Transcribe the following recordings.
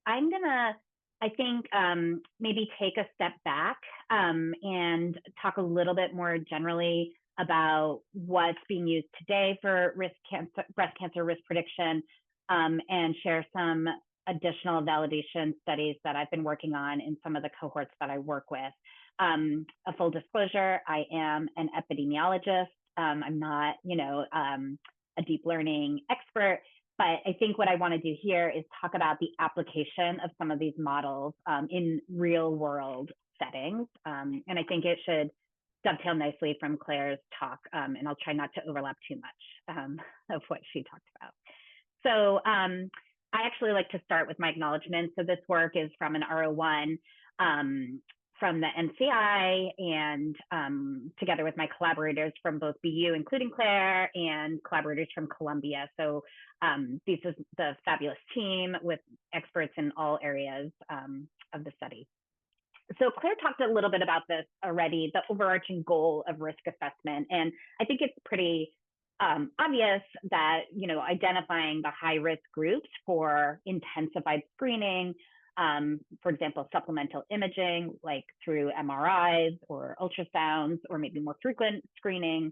I'm gonna, I think, maybe take a step back and talk a little bit more generally about what's being used today for breast cancer risk prediction, and share some additional validation studies that I've been working on in some of the cohorts that I work with. A full disclosure, I am an epidemiologist. I'm not, a deep learning expert, but I think what I want to do here is talk about the application of some of these models in real world settings. And I think it should dovetail nicely from Claire's talk, and I'll try not to overlap too much of what she talked about. So I actually like to start with my acknowledgement. So this work is from an R01 from the NCI, and together with my collaborators from both BU, including Claire, and collaborators from Columbia. So this is the fabulous team with experts in all areas of the study. So Claire talked a little bit about this already, the overarching goal of risk assessment. And I think it's pretty obvious that, identifying the high risk groups for intensified screening, for example, supplemental imaging, like through MRIs or ultrasounds, or maybe more frequent screening,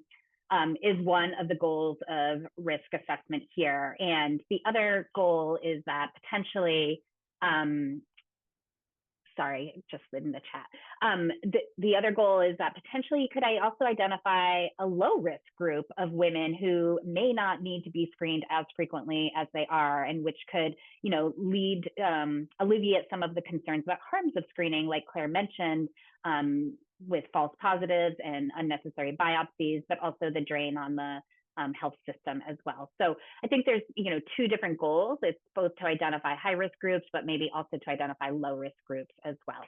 is one of the goals of risk assessment here. And the other goal is that potentially, sorry, just in the chat. The other goal is that potentially could I also identify a low risk group of women who may not need to be screened as frequently as they are, and which could, alleviate some of the concerns about harms of screening, like Claire mentioned, with false positives and unnecessary biopsies, but also the drain on the health system as well. So I think there's, two different goals. It's both to identify high risk groups, but maybe also to identify low risk groups as well.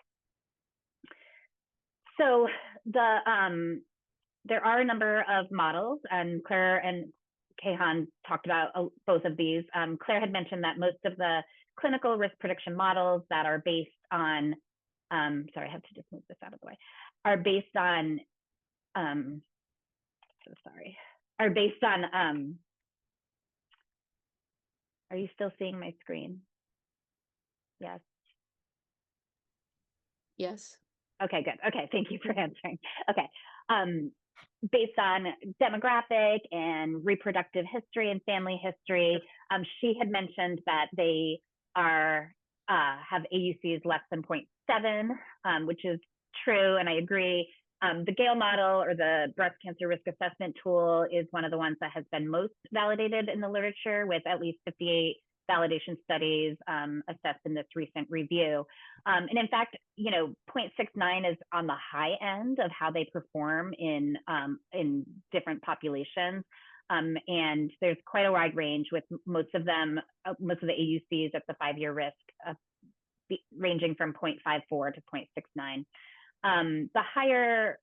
So there are a number of models, and Claire and Kayhan talked about both of these. Claire had mentioned that most of the clinical risk prediction models that are based on, sorry, I have to just move this out of the way, are based on, are based on, are you still seeing my screen? Yes. Yes. Okay, good. Okay, thank you for answering. Okay. Based on demographic and reproductive history and family history, she had mentioned that they are have AUCs less than 0.7, which is true, and I agree. The Gale model, or the breast cancer risk assessment tool, is one of the ones that has been most validated in the literature, with at least 58 validation studies assessed in this recent review. And in fact, 0.69 is on the high end of how they perform in different populations. And there's quite a wide range, with most of them, most of the AUCs at the 5-year risk ranging from 0.54 to 0.69. The higher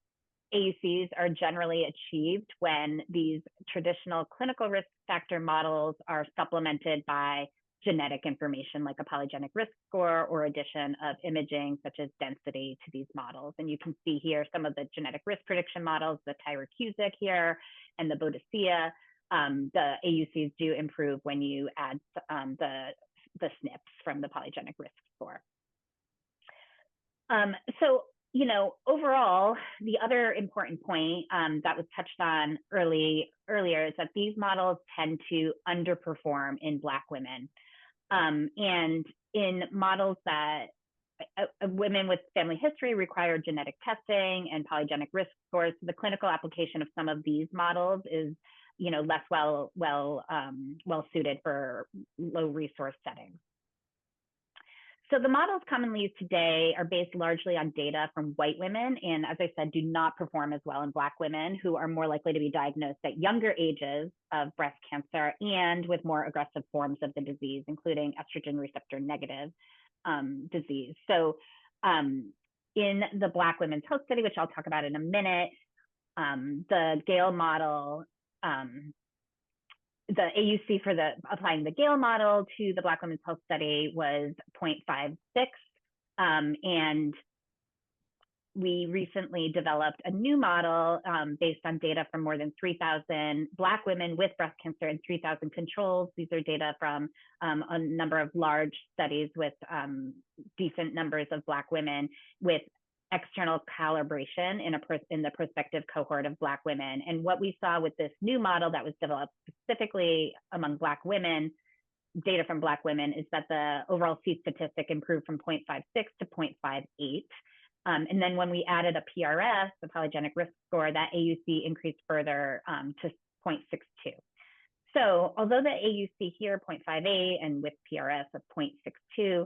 AUCs are generally achieved when these traditional clinical risk factor models are supplemented by genetic information, like a polygenic risk score or addition of imaging such as density to these models. And you can see here some of the genetic risk prediction models, the Tyrer-Cuzick here and the Bodicea. The AUCs do improve when you add the SNPs from the polygenic risk score. So, overall, the other important point that was touched on earlier is that these models tend to underperform in Black women. And in models that women with family history require genetic testing and polygenic risk scores, the clinical application of some of these models is, less well suited for low resource settings. So the models commonly used today are based largely on data from white women, and as I said, do not perform as well in Black women, who are more likely to be diagnosed at younger ages of breast cancer and with more aggressive forms of the disease, including estrogen receptor negative disease. So in the Black Women's Health Study, which I'll talk about in a minute, the Gale model, the AUC for applying the Gale model to the Black Women's Health Study was 0.56. And we recently developed a new model based on data from more than 3,000 Black women with breast cancer and 3,000 controls. These are data from a number of large studies with decent numbers of Black women with external calibration in the prospective cohort of Black women. And what we saw with this new model that was developed specifically among Black women, data from Black women, is that the overall C statistic improved from 0.56 to 0.58. And then when we added a PRS, the polygenic risk score, that AUC increased further to 0.62. So although the AUC here, 0.58, and with PRS of 0.62,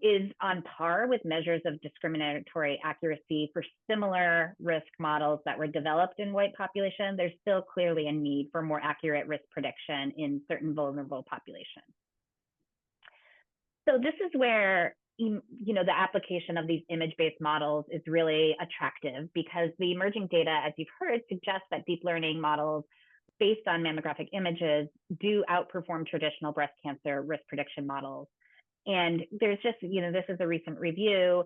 is on par with measures of discriminatory accuracy for similar risk models that were developed in white population, there's still clearly a need for more accurate risk prediction in certain vulnerable populations. So this is where the application of these image-based models is really attractive, because the emerging data, as you've heard, suggests that deep learning models based on mammographic images do outperform traditional breast cancer risk prediction models. And there's just, this is a recent review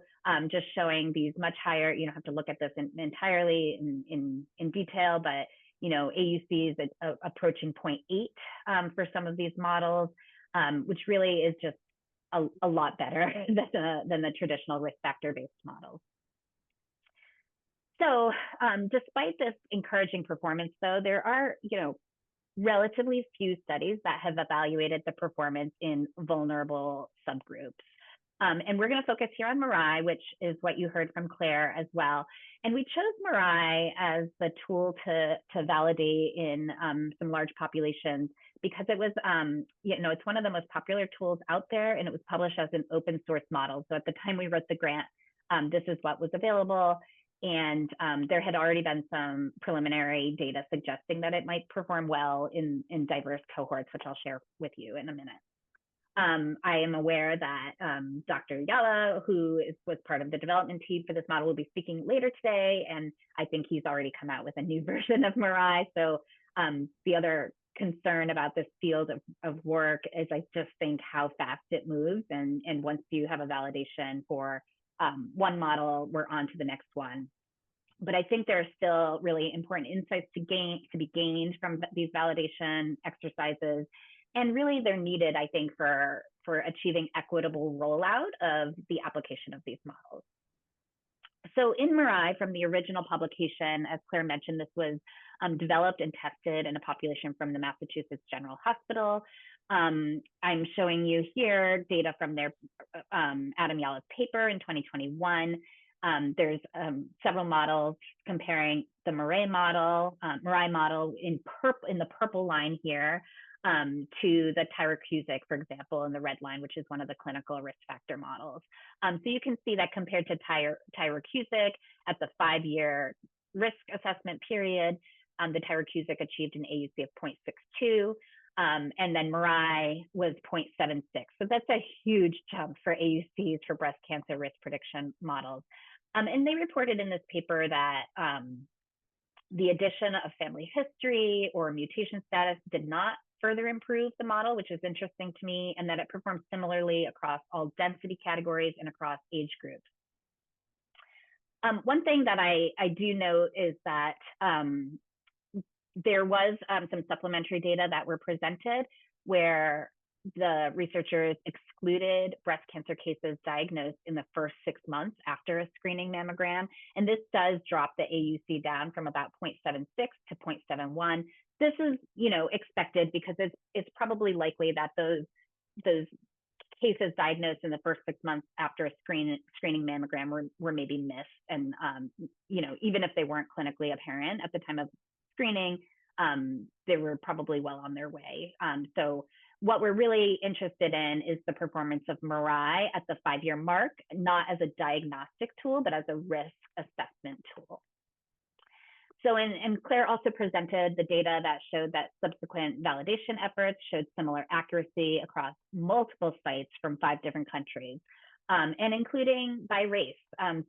just showing these much higher, you don't have to look at this entirely in detail, but, AUCs approaching 0.8 for some of these models, which really is just a lot better than the traditional risk factor-based models. So despite this encouraging performance, though, there are, relatively few studies that have evaluated the performance in vulnerable subgroups. And we're going to focus here on MRI, which is what you heard from Claire as well. And we chose MRI as the tool to validate in some large populations, because it was, it's one of the most popular tools out there, and it was published as an open source model. So at the time we wrote the grant, this is what was available. And there had already been some preliminary data suggesting that it might perform well in diverse cohorts, which I'll share with you in a minute. I am aware that Dr. Yala, who was part of the development team for this model, will be speaking later today, and I think he's already come out with a new version of MRI. So the other concern about this field of work is I just think how fast it moves, and once you have a validation for one model, we're on to the next one. But I think there are still really important insights to be gained from these validation exercises. And really they're needed, I think, for achieving equitable rollout of the application of these models. So in MRI, from the original publication, as Claire mentioned, this was developed and tested in a population from the Massachusetts General Hospital. I'm showing you here data from their Adam Yala's paper in 2021. There's several models comparing the MRI model in the purple line here to the Tyrer-Cuzick, for example, in the red line, which is one of the clinical risk factor models. So you can see that compared to Tyrer-Cuzick at the 5-year risk assessment period, the Tyrer-Cuzick achieved an AUC of 0.62. And then MRI was 0.76. So that's a huge jump for AUCs for breast cancer risk prediction models. And they reported in this paper that the addition of family history or mutation status did not further improve the model, which is interesting to me, and that it performs similarly across all density categories and across age groups. One thing that I do note is that there was some supplementary data that were presented where the researchers excluded breast cancer cases diagnosed in the first 6 months after a screening mammogram. And this does drop the AUC down from about 0.76 to 0.71. This is, expected, because it's probably likely that those cases diagnosed in the first 6 months after a screening mammogram were maybe missed. And, even if they weren't clinically apparent at the time of screening, they were probably well on their way. So what we're really interested in is the performance of MRI at the 5-year mark, not as a diagnostic tool, but as a risk assessment tool. So, and Claire also presented the data that showed that subsequent validation efforts showed similar accuracy across multiple sites from 5 different countries, and including by race.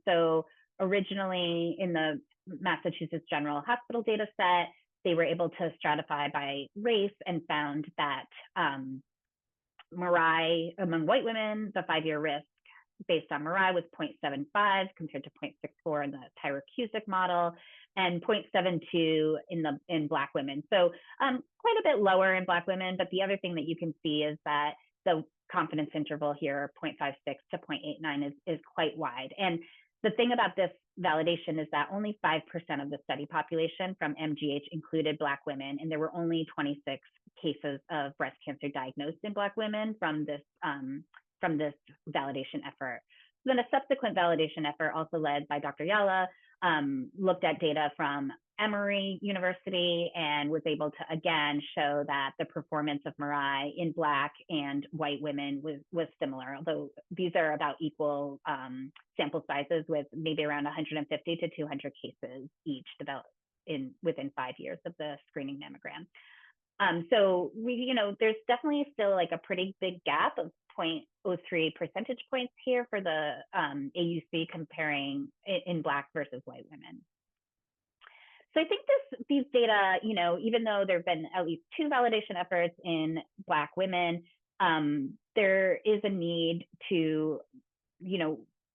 So originally in the Massachusetts General Hospital data set, they were able to stratify by race and found that MRI among white women, the 5-year risk based on MRI was 0.75 compared to 0.64 in the Tyrer-Cuzick model, and 0.72 in Black women. So quite a bit lower in Black women, but the other thing that you can see is that the confidence interval here, 0.56 to 0.89, is quite wide. And the thing about this validation is that only 5% of the study population from MGH included Black women, and there were only 26 cases of breast cancer diagnosed in Black women from this validation effort. Then a subsequent validation effort, also led by Dr. Yala, looked at data from Emory University and was able to again show that the performance of MRI in Black and white women was similar, although these are about equal sample sizes, with maybe around 150 to 200 cases each developed within 5 years of the screening mammogram. So there's definitely still like a pretty big gap of 0.03 percentage points here for the AUC comparing in Black versus white women. So I think these data, even though there have been at least 2 validation efforts in Black women, there is a need to,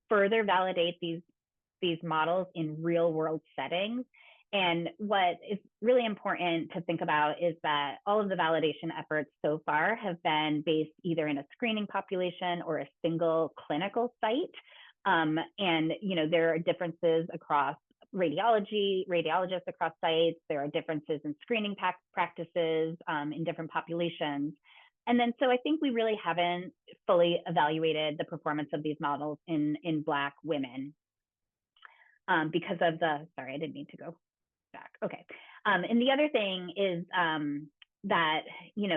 further validate these models in real world settings. And what is really important to think about is that all of the validation efforts so far have been based either in a screening population or a single clinical site. And, there are differences across radiologists across sites. There are differences in screening practices in different populations. And then, so I think we really haven't fully evaluated the performance of these models in Black women because of sorry, I didn't mean to go back. Okay. And the other thing is that,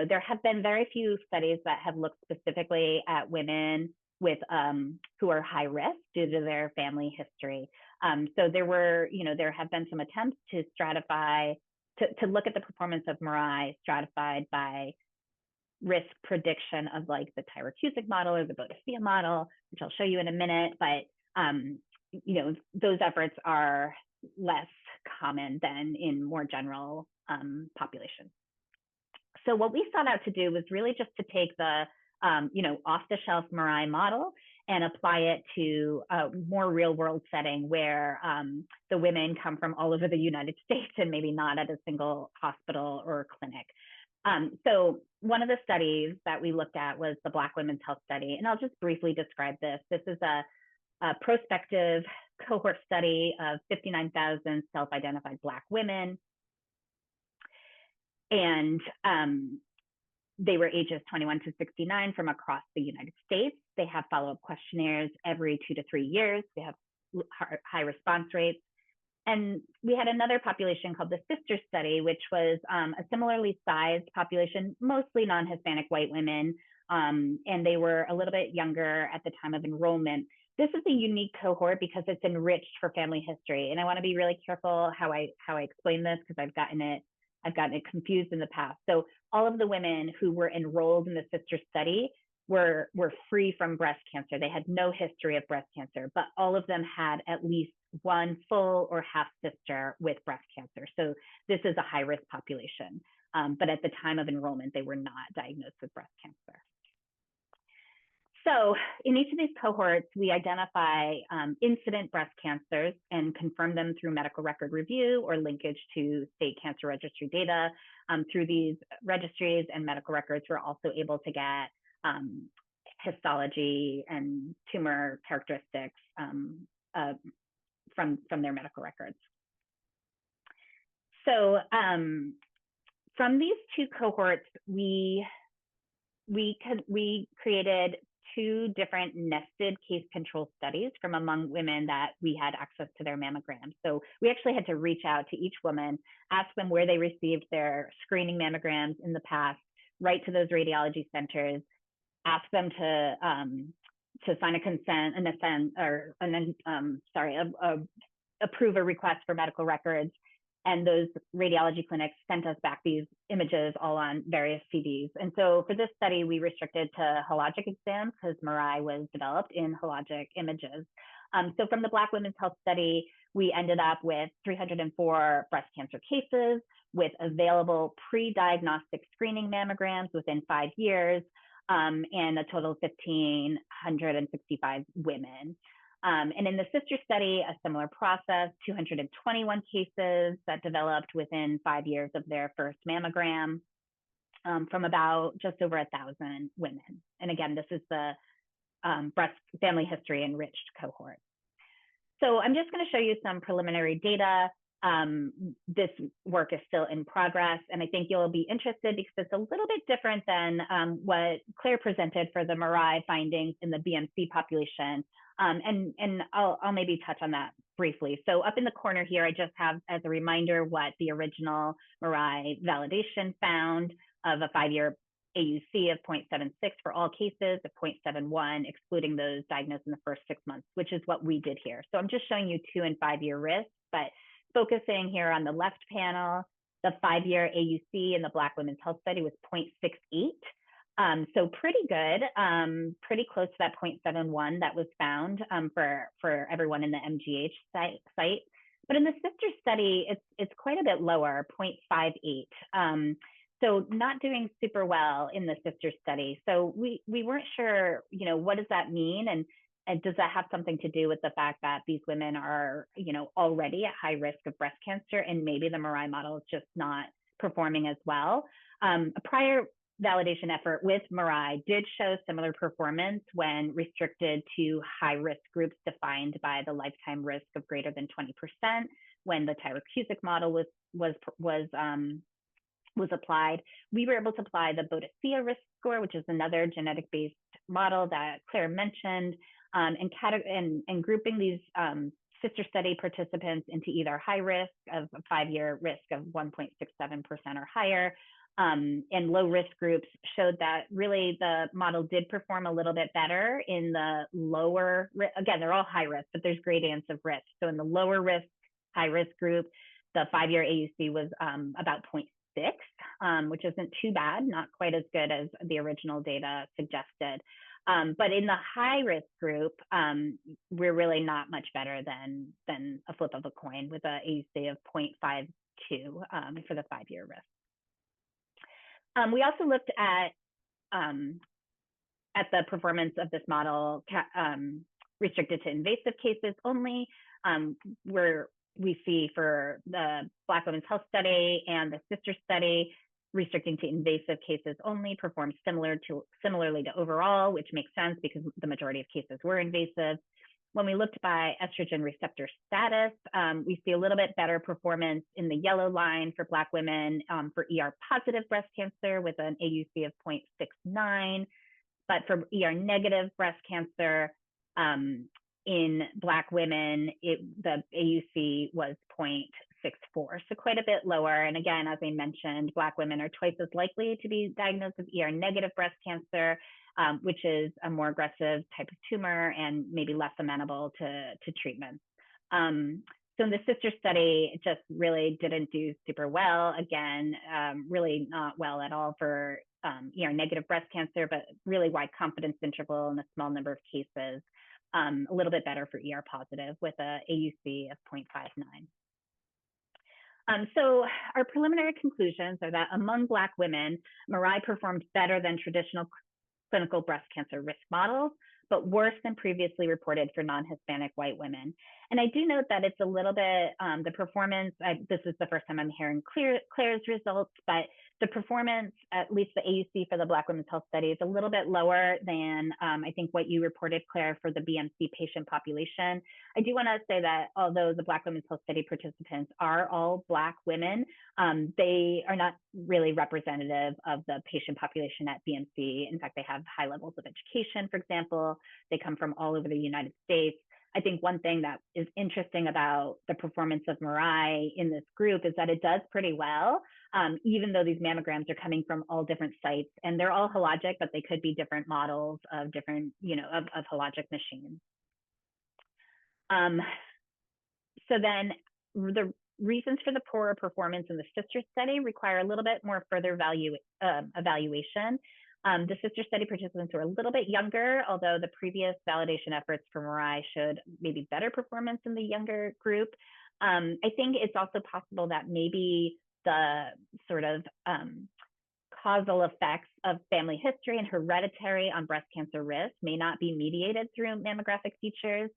there have been very few studies that have looked specifically at women with who are high risk due to their family history. So there have been some attempts to stratify, to look at the performance of MRI stratified by risk prediction of like the Tyrer-Cuzick model or the Bodefia model, which I'll show you in a minute. But, those efforts are less common than in more general populations. So what we sought out to do was really just to take the off-the-shelf MRI model and apply it to a more real-world setting where the women come from all over the United States and maybe not at a single hospital or clinic. So one of the studies that we looked at was the Black Women's Health Study, and I'll just briefly describe this. This is a prospective cohort study of 59,000 self-identified Black women. And they were ages 21 to 69 from across the United States. They have follow-up questionnaires every 2 to 3 years. They have high response rates. And we had another population called the Sister Study, which was a similarly sized population, mostly non-Hispanic white women. And they were a little bit younger at the time of enrollment. This is a unique cohort because it's enriched for family history. And I want to be really careful how I explain this, because I've gotten it confused in the past. So all of the women who were enrolled in the Sister Study were free from breast cancer. They had no history of breast cancer, but all of them had at least one full or half sister with breast cancer. So this is a high-risk population. But at the time of enrollment, they were not diagnosed with breast cancer. So in each of these cohorts, we identify incident breast cancers and confirm them through medical record review or linkage to state cancer registry data. Through these registries and medical records, we're also able to get histology and tumor characteristics from their medical records. So from these 2 cohorts, we created 2 different nested case control studies from among women that we had access to their mammograms. So we actually had to reach out to each woman, ask them where they received their screening mammograms in the past, write to those radiology centers, ask them to sign a consent, approve a request for medical records. And those radiology clinics sent us back these images all on various CDs. And so for this study, we restricted to hologic exams because MRI was developed in hologic images. So from the Black Women's Health Study, we ended up with 304 breast cancer cases with available pre-diagnostic screening mammograms within 5 years. and a total of 1,565 women. And in the sister study, a similar process, 221 cases that developed within 5 years of their first mammogram, from about just over 1,000 women. And again, this is the breast family history enriched cohort. So I'm just going to show you some preliminary data. This work is still in progress, and I think you'll be interested because it's a little bit different than what Claire presented for the MRI findings in the BMC population. And I'll maybe touch on that briefly. So up in the corner here, I just have as a reminder what the original MRI validation found of a 5-year AUC of 0.76 for all cases, of 0.71, excluding those diagnosed in the first 6 months, which is what we did here. So I'm just showing you 2- and 5-year risks, but focusing here on the left panel, the 5-year AUC in the Black Women's Health Study was 0.68. So pretty good, pretty close to that 0.71 that was found for everyone in the MGH site. But in the sister study, it's quite a bit lower, 0.58. So not doing super well in the sister study. So we weren't sure, what does that mean? And does that have something to do with the fact that these women are, already at high risk of breast cancer, and maybe the MRI model is just not performing as well? A prior validation effort with MRI did show similar performance when restricted to high-risk groups defined by the lifetime risk of greater than 20%, when the Tyrer-Cuzick model was applied. We were able to apply the Bodicea risk score, which is another genetic-based model that Claire mentioned, and grouping these sister study participants into either high risk of a 5-year risk of 1.67% or higher, and low risk groups showed that really the model did perform a little bit better in the lower, again, they're all high risk, but there's gradients of risk. So in the lower risk, high risk group, the 5-year AUC was about 0.6, which isn't too bad, not quite as good as the original data suggested. But in the high risk group, we're really not much better than a flip of a coin with an AUC of 0.52 for the 5-year risk. We also looked at the performance of this model restricted to invasive cases only, where we see for the Black Women's Health Study and the sister study, restricting to invasive cases only performs similarly to overall, which makes sense because the majority of cases were invasive. When we looked by estrogen receptor status, we see a little bit better performance in the yellow line for Black women for ER-positive breast cancer with an AUC of 0.69, but for ER-negative breast cancer, in Black women, the AUC was 0.64, so quite a bit lower. And again, as I mentioned, Black women are twice as likely to be diagnosed with ER-negative breast cancer, which is a more aggressive type of tumor and maybe less amenable to treatment. So in the sister study, it just really didn't do super well. Again, really not well at all for ER-negative breast cancer, but really wide confidence interval in a small number of cases. A little bit better for ER-positive with a AUC of 0.59. So our preliminary conclusions are that among Black women, MRI performed better than traditional clinical breast cancer risk models, but worse than previously reported for non-Hispanic white women. And I do note that it's a little bit, the performance, this is the first time I'm hearing Claire's results, but the performance, at least the AUC for the Black Women's Health Study, is a little bit lower than I think what you reported, Claire, for the BMC patient population. I do want to say that although the Black Women's Health Study participants are all Black women, they are not really representative of the patient population at BMC. In fact, they have high levels of education, for example. They come from all over the United States. I think one thing that is interesting about the performance of MRI in this group is that it does pretty well, even though these mammograms are coming from all different sites, and they're all hologic, but they could be different models of different, of hologic machines. So then the reasons for the poorer performance in the sister study require a little bit more further evaluation. The sister study participants were a little bit younger, although the previous validation efforts for MRI showed maybe better performance in the younger group. I think it's also possible that maybe the sort of causal effects of family history and hereditary on breast cancer risk may not be mediated through mammographic features,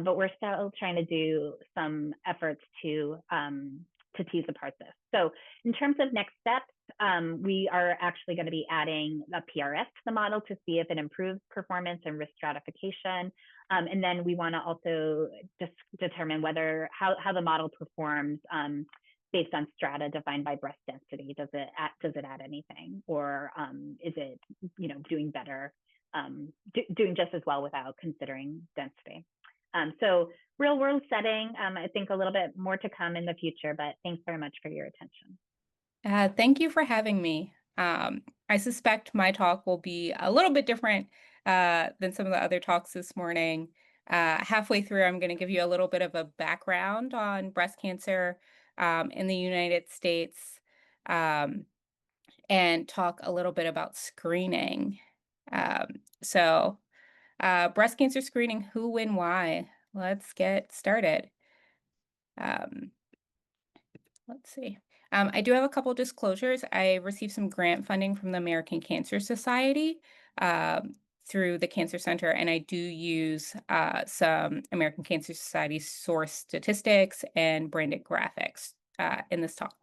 but we're still trying to do some efforts to tease apart this. So in terms of next steps, we are actually going to be adding a PRS to the model to see if it improves performance and risk stratification. And then we want to also just determine how the model performs based on strata defined by breast density. Does it add anything, or is it doing better, doing just as well without considering density? So real world setting, I think a little bit more to come in the future, but thanks very much for your attention. Thank you for having me. I suspect my talk will be a little bit different than some of the other talks this morning. Halfway through, I'm going to give you a little bit of a background on breast cancer in the United States and talk a little bit about screening. Breast cancer screening, who, when, why? Let's get started. Let's see. I do have a couple disclosures. I received some grant funding from the American Cancer Society through the Cancer Center, and I do use some American Cancer Society source statistics and branded graphics in this talk.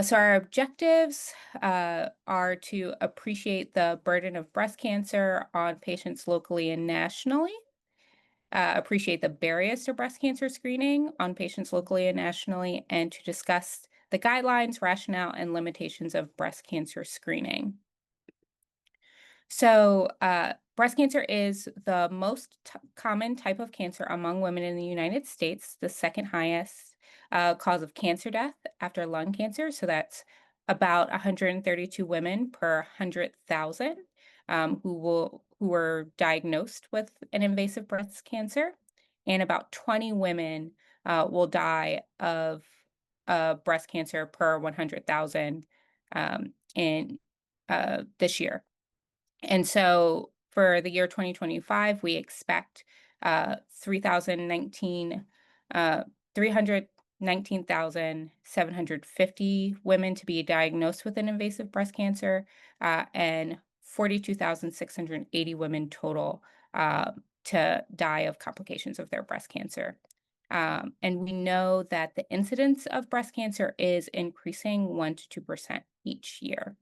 So our objectives are to appreciate the burden of breast cancer on patients locally and nationally, appreciate the barriers to breast cancer screening on patients locally and nationally, and to discuss the guidelines, rationale, and limitations of breast cancer screening. So breast cancer is the most common type of cancer among women in the United States, the second highest cause of cancer death after lung cancer. So that's about 132 women per 100,000 who were diagnosed with an invasive breast cancer, and about 20 women will die of breast cancer per 100,000 in this year. And so for the year 2025, we expect 319,750 women to be diagnosed with an invasive breast cancer and 42,680 women total to die of complications of their breast cancer. And we know that the incidence of breast cancer is increasing 1 to 2% each year.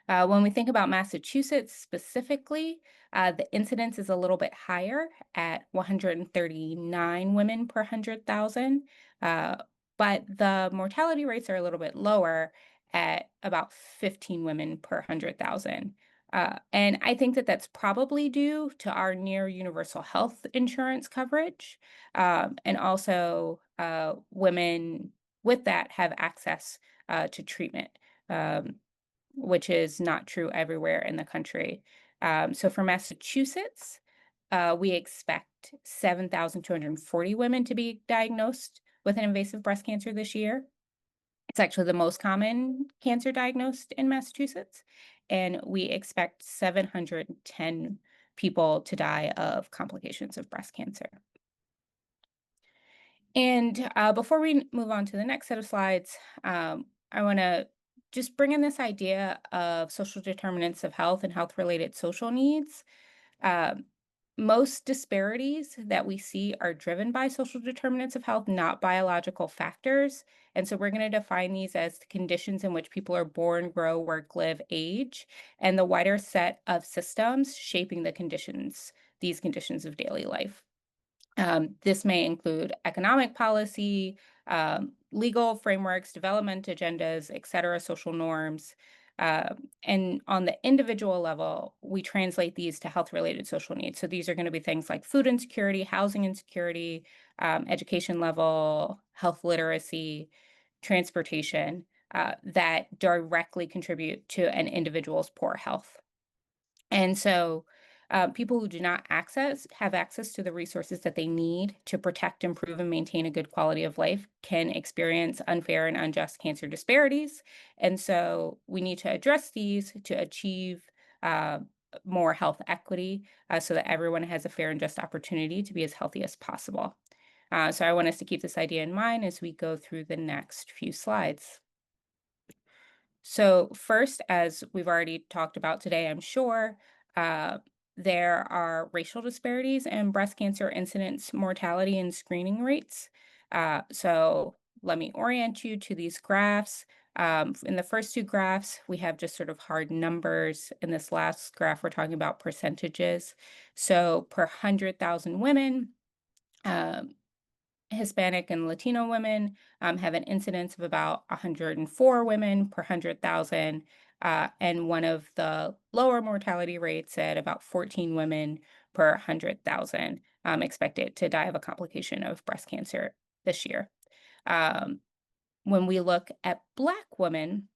When we think about Massachusetts specifically, the incidence is a little bit higher at 139 women per 100,000, but the mortality rates are a little bit lower at about 15 women per 100,000. And I think that that's probably due to our near universal health insurance coverage. And also women with that have access to treatment. Which is not true everywhere in the country. So for Massachusetts, we expect 7,240 women to be diagnosed with an invasive breast cancer this year. It's actually the most common cancer diagnosed in Massachusetts, and we expect 710 people to die of complications of breast cancer. And before we move on to the next set of slides, I want to just bring in this idea of social determinants of health and health-related social needs. Most disparities that we see are driven by social determinants of health, not biological factors. And so we're going to define these as the conditions in which people are born, grow, work, live, age, and the wider set of systems shaping these conditions of daily life. This may include economic policy, legal frameworks, development agendas, et cetera, social norms. And on the individual level, we translate these to health-related social needs. So these are going to be things like food insecurity, housing insecurity, education level, health literacy, transportation, that directly contribute to an individual's poor health. And so people who do not have access to the resources that they need to protect, improve, and maintain a good quality of life can experience unfair and unjust cancer disparities. And so we need to address these to achieve more health equity so that everyone has a fair and just opportunity to be as healthy as possible. So I want us to keep this idea in mind as we go through the next few slides. So first, as we've already talked about today, I'm sure, uh, there are racial disparities in breast cancer incidence, mortality, and screening rates. So let me orient you to these graphs. In the first two graphs, we have just sort of hard numbers. In this last graph, we're talking about percentages. So per 100,000 women, um, Hispanic and Latino women have an incidence of about 104 women per 100,000, and one of the lower mortality rates at about 14 women per 100,000 expected to die of a complication of breast cancer this year. Um, when we look at Black women,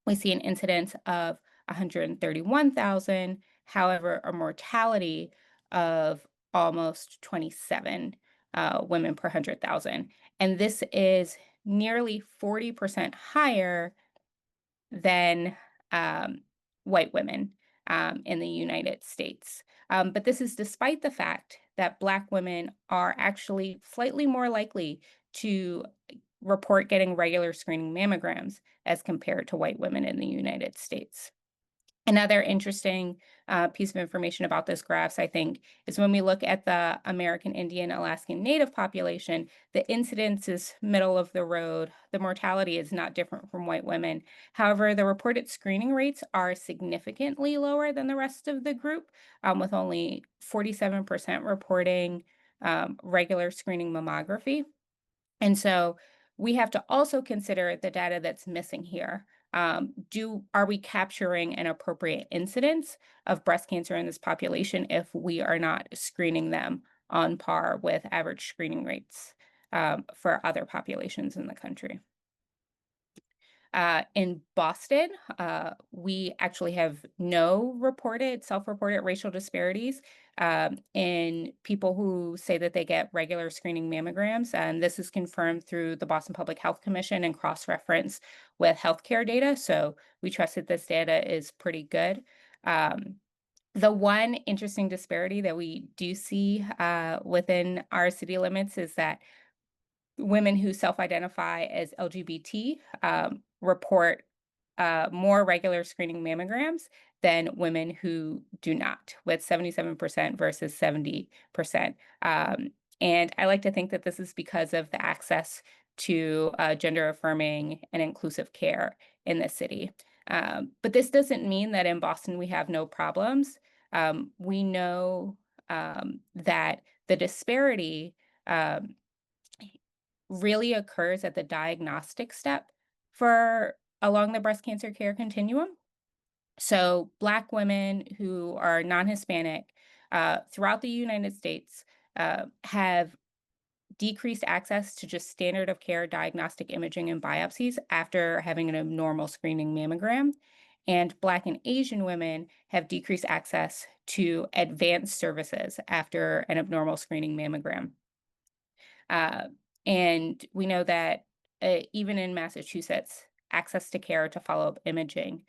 we see an incidence of 131,000, however, a mortality of almost 27 women per 100,000. And this is nearly 40% higher than white women in the United States. But this is despite the fact that Black women are actually slightly more likely to report getting regular screening mammograms as compared to white women in the United States. Another interesting piece of information about this graphs, I think, is when we look at the American Indian Alaskan Native population, the incidence is middle of the road. The mortality is not different from white women. However, the reported screening rates are significantly lower than the rest of the group, with only 47% reporting regular screening mammography. And so we have to also consider the data that's missing here. Are we capturing an appropriate incidence of breast cancer in this population if we are not screening them on par with average screening rates for other populations in the country? In Boston, we actually have no self-reported racial disparities in people who say that they get regular screening mammograms. And this is confirmed through the Boston Public Health Commission and cross-reference with healthcare data. So we trust that this data is pretty good. The one interesting disparity that we do see within our city limits is that women who self-identify as LGBT report more regular screening mammograms than women who do not, with 77% versus 70%. And I like to think that this is because of the access to gender affirming and inclusive care in the city. But this doesn't mean that in Boston we have no problems. We know that the disparity um, really occurs at the diagnostic step for along the breast cancer care continuum. So Black women who are non-Hispanic throughout the United States have decreased access to just standard of care diagnostic imaging and biopsies after having an abnormal screening mammogram. And Black and Asian women have decreased access to advanced services after an abnormal screening mammogram. Uh, and we know that even in Massachusetts, access to care to follow-up imaging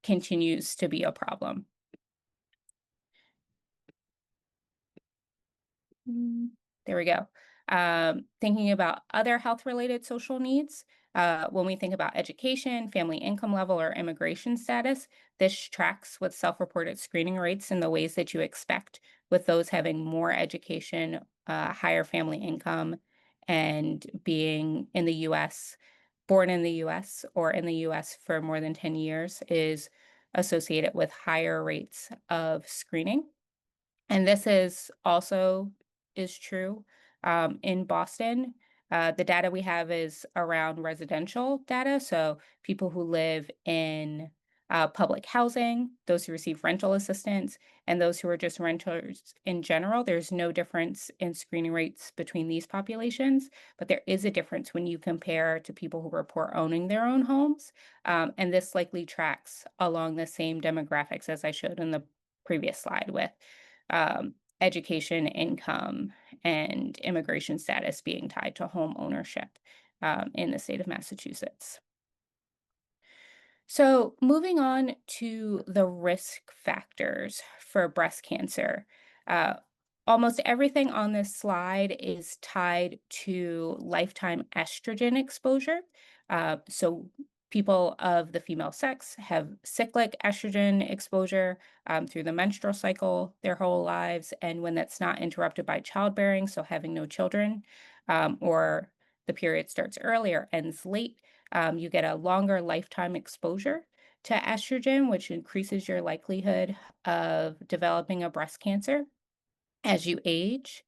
continues to be a problem. There we go. Thinking about other health-related social needs, when we think about education, family income level, or immigration status, this tracks with self-reported screening rates in the ways that you expect, with those having more education, higher family income, and being in the US, born in the US, or in the US for more than 10 years is associated with higher rates of screening. And this is true in Boston. The data we have is around residential data, so people who live in public housing, those who receive rental assistance, and those who are just renters in general. There's no difference in screening rates between these populations, but there is a difference when you compare to people who report owning their own homes. And this likely tracks along the same demographics as I showed in the previous slide with education, income, and immigration status being tied to home ownership in the state of Massachusetts. So moving on to the risk factors for breast cancer. Uh, almost everything on this slide is tied to lifetime estrogen exposure. So people of the female sex have cyclic estrogen exposure through the menstrual cycle their whole lives. And when that's not interrupted by childbearing, so having no children, or the period starts early or ends late, you get a longer lifetime exposure to estrogen, which increases your likelihood of developing a breast cancer as you age,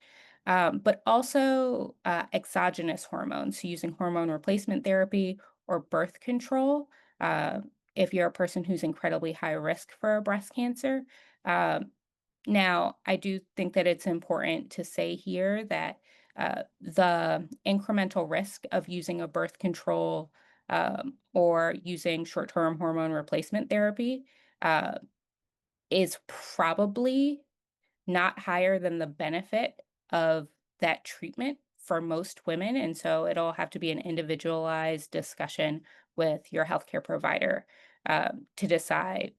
but also exogenous hormones, so using hormone replacement therapy or birth control. Uh, if you're a person who's incredibly high risk for a breast cancer. Now, I do think that it's important to say here that the incremental risk of using a birth control or using short-term hormone replacement therapy uh, is probably not higher than the benefit of that treatment for most women. And so it'll have to be an individualized discussion with your healthcare provider to decide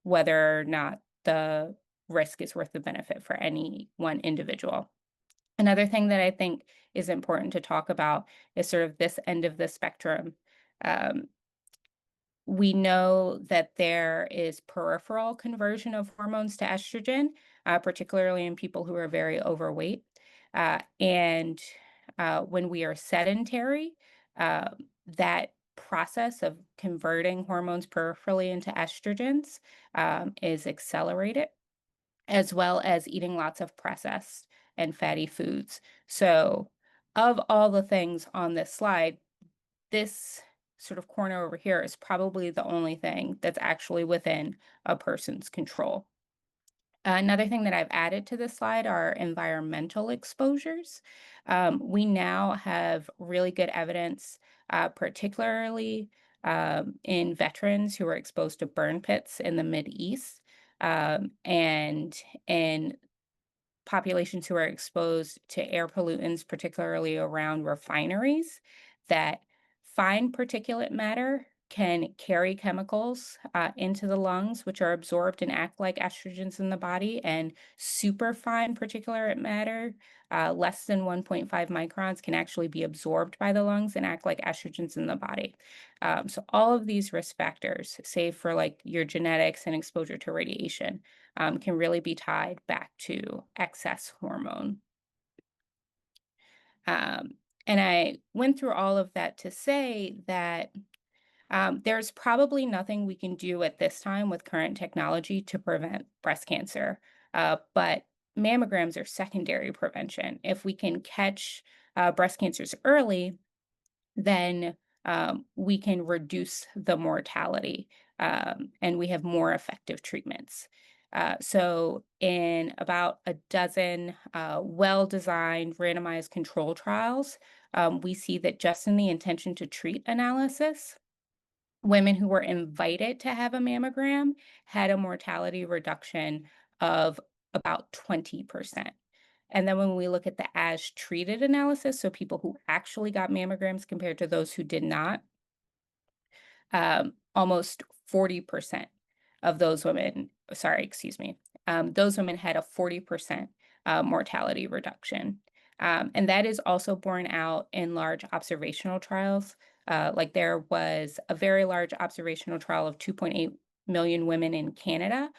whether or not the risk is worth the benefit for any one individual. Another thing that I think is important to talk about is sort of this end of the spectrum. Um, we know that there is peripheral conversion of hormones to estrogen, particularly in people who are very overweight. And when we are sedentary, uh, that process of converting hormones peripherally into estrogens is accelerated, as well as eating lots of processed and fatty foods. So, of all the things on this slide, this sort of corner over here is probably the only thing that's actually within a person's control. Another thing that I've added to this slide are environmental exposures. We now have really good evidence, particularly in veterans who were exposed to burn pits in the Mid East, and in populations who are exposed to air pollutants, particularly around refineries, that fine particulate matter can carry chemicals into the lungs, which are absorbed and act like estrogens in the body, and superfine particulate matter, less than 1.5 microns, can actually be absorbed by the lungs and act like estrogens in the body. So all of these risk factors, save for like your genetics and exposure to radiation, can really be tied back to excess hormone. Um, and I went through all of that to say that there's probably nothing we can do at this time with current technology to prevent breast cancer, but mammograms are secondary prevention. If we can catch breast cancers early, then we can reduce the mortality, and we have more effective treatments. So, in about a dozen well-designed randomized control trials, we see that just in the intention to treat analysis, women who were invited to have a mammogram had a mortality reduction of about 20%. And then when we look at the as treated analysis, so people who actually got mammograms compared to those who did not, almost 40% of those women, sorry, excuse me, those women had a 40% mortality reduction. And that is also borne out in large observational trials. Like there was a very large observational trial of 2.8 million women in Canada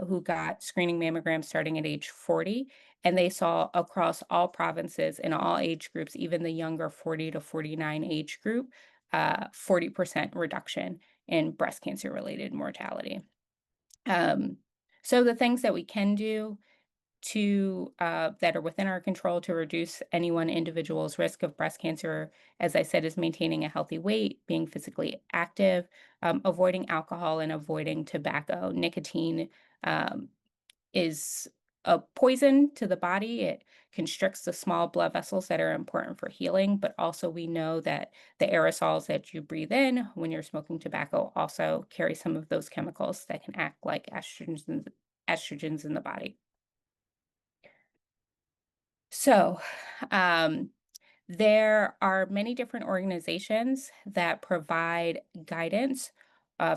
who got screening mammograms starting at age 40. And they saw across all provinces in all age groups, even the younger 40 to 49 age group, 40% reduction in breast cancer related mortality. So the things that we can do to that are within our control to reduce any one individual's risk of breast cancer, as I said, is maintaining a healthy weight, being physically active, avoiding alcohol, and avoiding tobacco. Nicotine is a poison to the body. It constricts the small blood vessels that are important for healing, but also we know that the aerosols that you breathe in when you're smoking tobacco also carry some of those chemicals that can act like estrogens in the body. So, there are many different organizations that provide guidance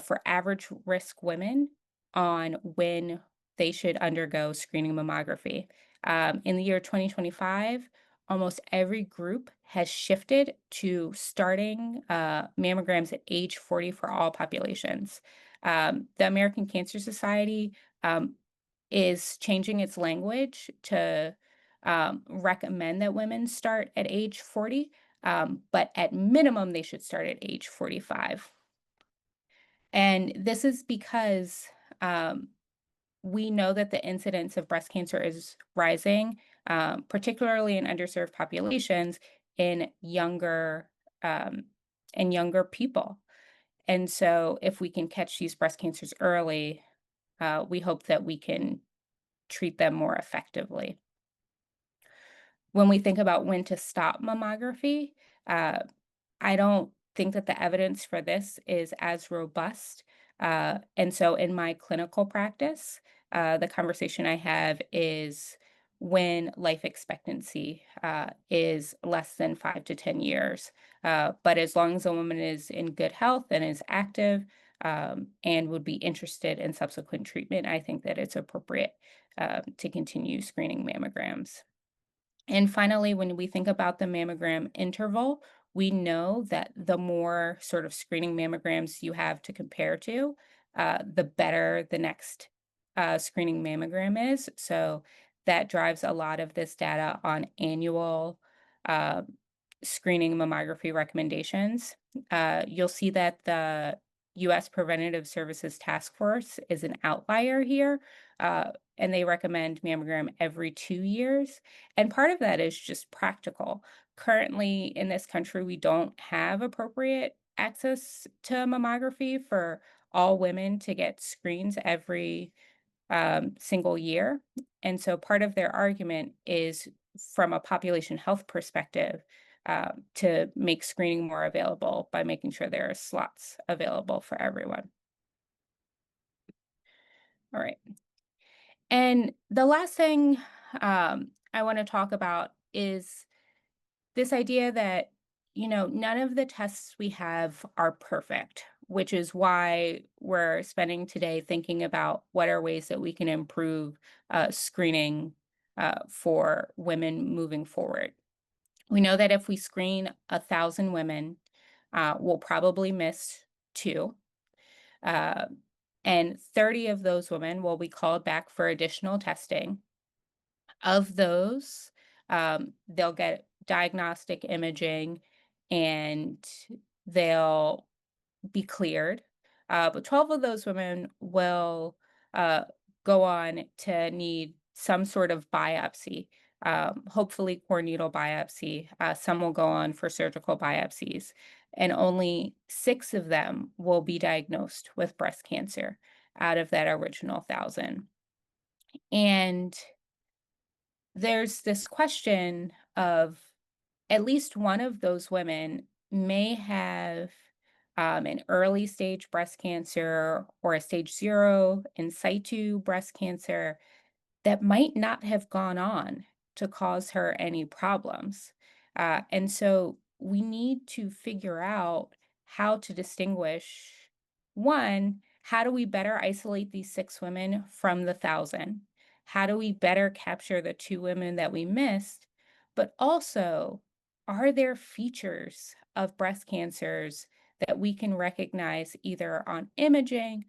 for average risk women on when they should undergo screening mammography. In the year 2025, almost every group has shifted to starting mammograms at age 40 for all populations. The American Cancer Society is changing its language to recommend that women start at age 40, but at minimum, they should start at age 45. And this is because we know that the incidence of breast cancer is rising, particularly in underserved populations in younger people. And so if we can catch these breast cancers early, we hope that we can treat them more effectively. When we think about when to stop mammography, uh, I don't think that the evidence for this is as robust. And so in my clinical practice, the conversation I have is when life expectancy is less than 5 to 10 years. But as long as a woman is in good health and is active and would be interested in subsequent treatment, I think that it's appropriate to continue screening mammograms. And finally, when we think about the mammogram interval, we know that the more sort of screening mammograms you have to compare to, the better the next screening mammogram is. So that drives a lot of this data on annual uh, screening mammography recommendations. You'll see that the US Preventative Services Task Force is an outlier here, and they recommend mammogram every 2 years. And part of that is just practical. Currently in this country, we don't have appropriate access to mammography for all women to get screens every single year. And so part of their argument is from a population health perspective to make screening more available by making sure there are slots available for everyone. All right. And the last thing I want to talk about is this idea that, none of the tests we have are perfect, which is why we're spending today thinking about what are ways that we can improve screening for women moving forward. We know that if we screen 1,000 women, we'll probably miss two. Uh, and 30 of those women will be called back for additional testing. Of those, they'll get diagnostic imaging and they'll be cleared. But 12 of those women will uh, go on to need some sort of biopsy, hopefully core needle biopsy. Some will go on for surgical biopsies. And only 6 of them will be diagnosed with breast cancer out of that original 1,000. And there's this question of at least one of those women may have an early stage breast cancer or a stage 0 in situ breast cancer that might not have gone on to cause her any problems. And so we need to figure out how to distinguish one, how do we better isolate these 6 women from the 1,000? How do we better capture the 2 women that we missed? But also, are there features of breast cancers that we can recognize either on imaging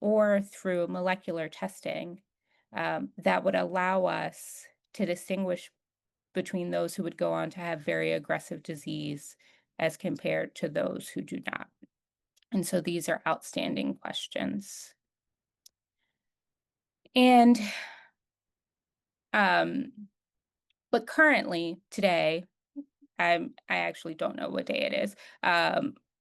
or through molecular testing that would allow us to distinguish between those who would go on to have very aggressive disease as compared to those who do not? And so these are outstanding questions. And but currently today, I actually don't know what day it is.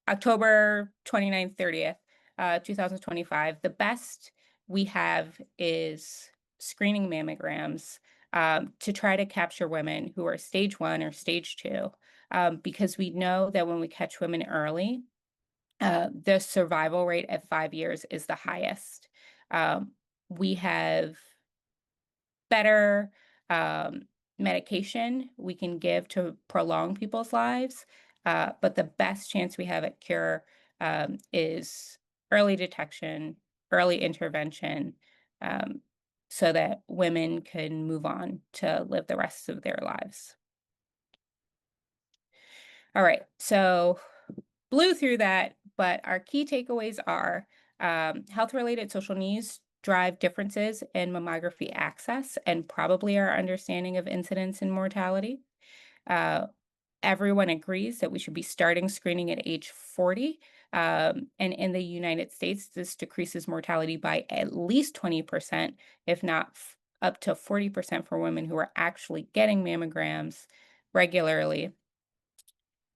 October 29th, 30th, 2025. The best we have is screening mammograms to try to capture women who are stage 1 or stage 2, because we know that when we catch women early, the survival rate at 5 years is the highest. We have better medication we can give to prolong people's lives, but the best chance we have at cure is early detection, early intervention, so that women can move on to live the rest of their lives. All right, so blew through that, but our key takeaways are health-related social needs drive differences in mammography access and probably our understanding of incidence and mortality. Uh, Everyone agrees that we should be starting screening at age 40. And in the United States, this decreases mortality by at least 20%, if not up to 40% for women who are actually getting mammograms regularly,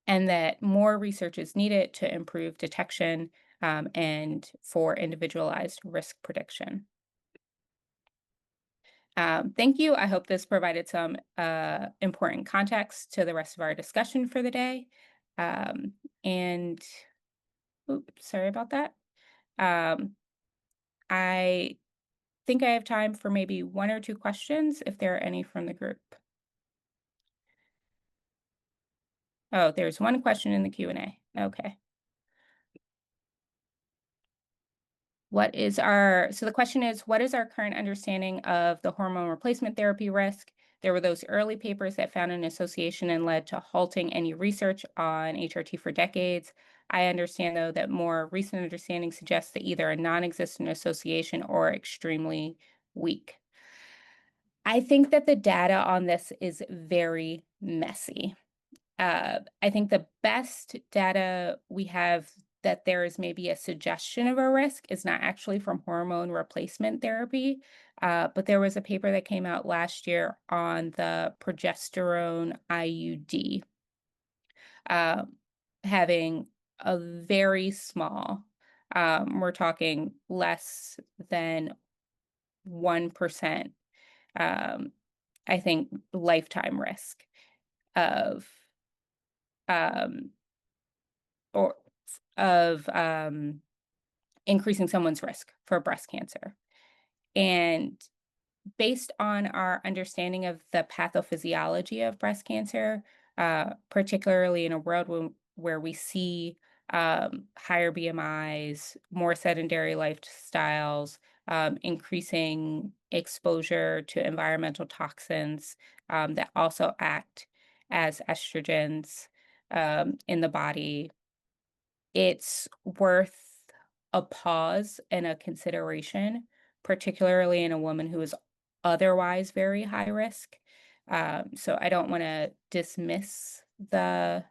and that more research is needed to improve detection and for individualized risk prediction. Thank you. I hope this provided some important context to the rest of our discussion for the day. Um, and oops, sorry about that. I think I have time for maybe one or two questions if there are any from the group. Oh, there's one question in the Q&A. Okay. So the question is, what is our current understanding of the hormone replacement therapy risk? There were those early papers that found an association and led to halting any research on HRT for decades. I understand, though, that more recent understanding suggests that either a non-existent association or extremely weak. I think that the data on this is very messy. I think the best data we have that there is maybe a suggestion of a risk is not actually from hormone replacement therapy, but there was a paper that came out last year on the progesterone IUD having a very small, we're talking less than 1%, I think, lifetime risk of um, or of increasing someone's risk for breast cancer. And based on our understanding of the pathophysiology of breast cancer, particularly in a world where we see higher BMIs, more sedentary lifestyles, increasing exposure to environmental toxins that also act as estrogens in the body, it's worth a pause and a consideration, particularly in a woman who is otherwise very high risk. So I don't want to dismiss the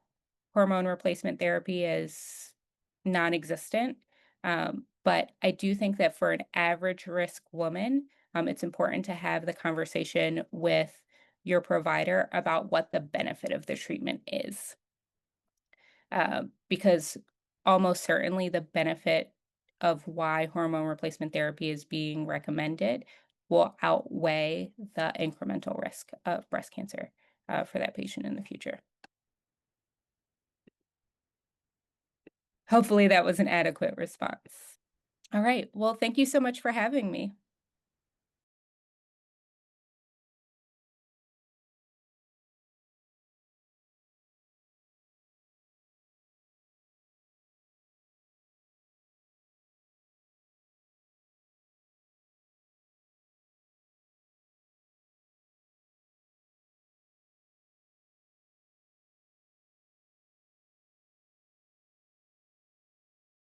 hormone replacement therapy as non-existent. But I do think that for an average risk woman, it's important to have the conversation with your provider about what the benefit of the treatment is. Because almost certainly the benefit of why hormone replacement therapy is being recommended will outweigh the incremental risk of breast cancer for that patient in the future. Hopefully that was an adequate response. All right. Well, thank you so much for having me.